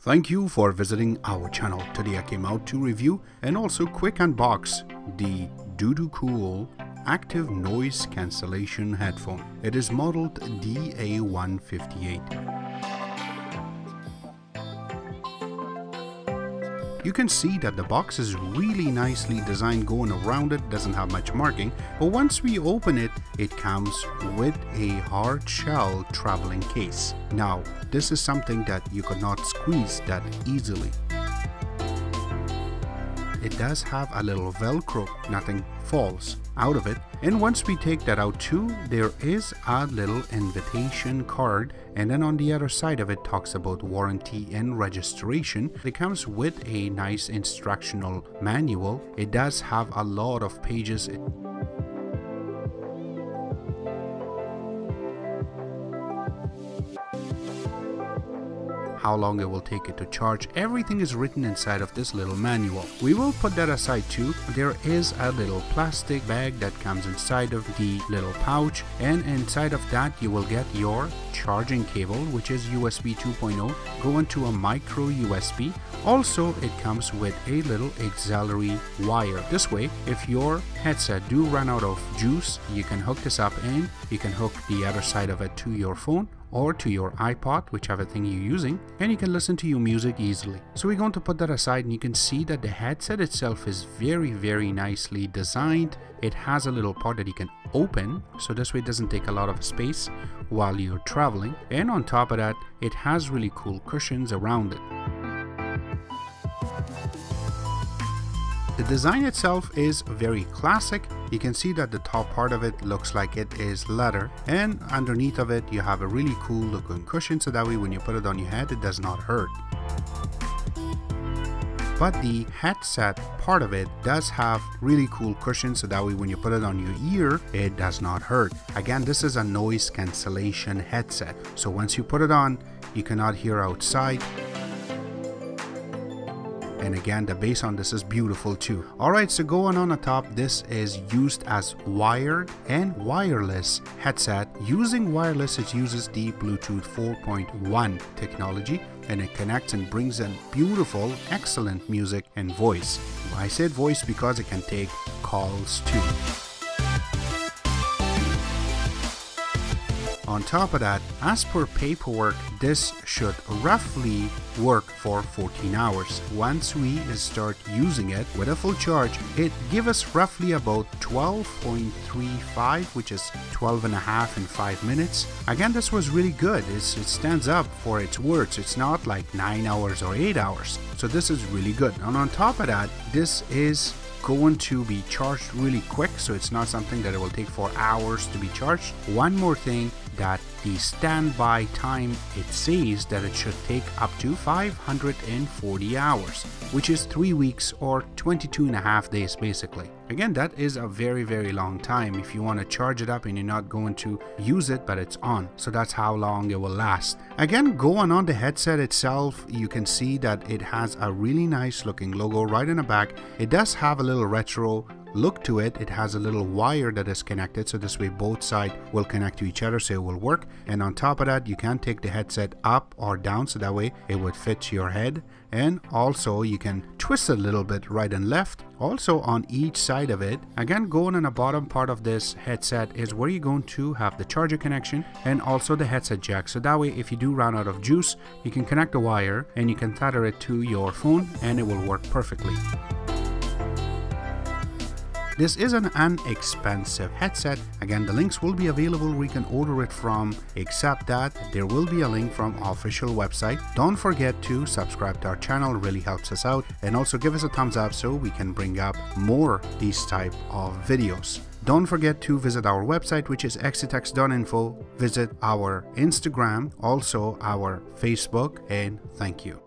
Thank you for visiting our channel. Today I came out to review and also quick unbox the Dodocool active noise cancellation headphone. It is modeled DA158. You can see that the box is really nicely designed going around it, doesn't have much marking, but once we open it, it comes with a hard shell traveling case. Now, this is something that you could not squeeze that easily. It does have a little Velcro, nothing falls out of it. And once we take that out too, there is a little invitation card, and then on the other side of it talks about warranty and registration. It comes with a nice instructional manual. It does have a lot of pages. How long it will take it to charge. Everything is written inside of this little manual. We will put that aside too. There is a little plastic bag that comes inside of the little pouch, and inside of that you will get your charging cable, which is USB 2.0 going to a micro USB. Also, it comes with a little auxiliary wire. This way, if your headset do run out of juice, you can hook this up and you can hook the other side of it to your phone or to your iPod, whichever thing you're using, and you can listen to your music easily. So we're going to put that aside, and you can see that the headset itself is very nicely designed. It has a little part that you can open, so this way it doesn't take a lot of space while you're traveling. And on top of that, it has really cool cushions around it. The design itself is very classic. You can see that the top part of it looks like it is leather, and underneath of it you have a really cool looking cushion, so that way when you put it on your head it does not hurt. But the headset part of it does have really cool cushions, so that way when you put it on your ear it does not hurt. Again, this is a noise cancellation headset, so once you put it on you cannot hear outside. And again, the bass on this is beautiful too. Alright, so going on the top, this is used as wired and wireless headset. Using wireless, it uses the Bluetooth 4.1 technology, and it connects and brings in beautiful, excellent music and voice. I said voice because it can take calls too. On top of that, as per paperwork, this should roughly work for 14 hours. Once we start using it with a full charge, it gives us roughly about 12.35, which is 12 and a half in 5 minutes. Again, this was really good. It stands up for its words. It's not like 9 hours or 8 hours. So this is really good. And on top of that, this is going to be charged really quick, so it's not something that it will take 4 hours to be charged. One more thing, that the standby time, it says that it should take up to 540 hours, which is 3 weeks or 22 and a half days basically. Again, that is a very long time if you want to charge it up and you're not going to use it, but it's on. So that's how long it will last. Again, going on the headset itself, you can see that it has a really nice looking logo right in the back. It does have a little retro look to it. It has a little wire that is connected, so this way both sides will connect to each other, so it will work. And on top of that, you can take the headset up or down, so that way it would fit your head. And also you can twist it a little bit right and left, also on each side of it. Again, going on the bottom part of this headset is where you're going to have the charger connection and also the headset jack, so that way if you do run out of juice, you can connect the wire and you can tether it to your phone and it will work perfectly. This is an inexpensive headset. Again, the links will be available where you can order it from, except that there will be a link from our official website. Don't forget to subscribe to our channel, it really helps us out, and also give us a thumbs up so we can bring up more these type of videos. Don't forget to visit our website, which is xtx.info. Visit our Instagram, also our Facebook, and thank you.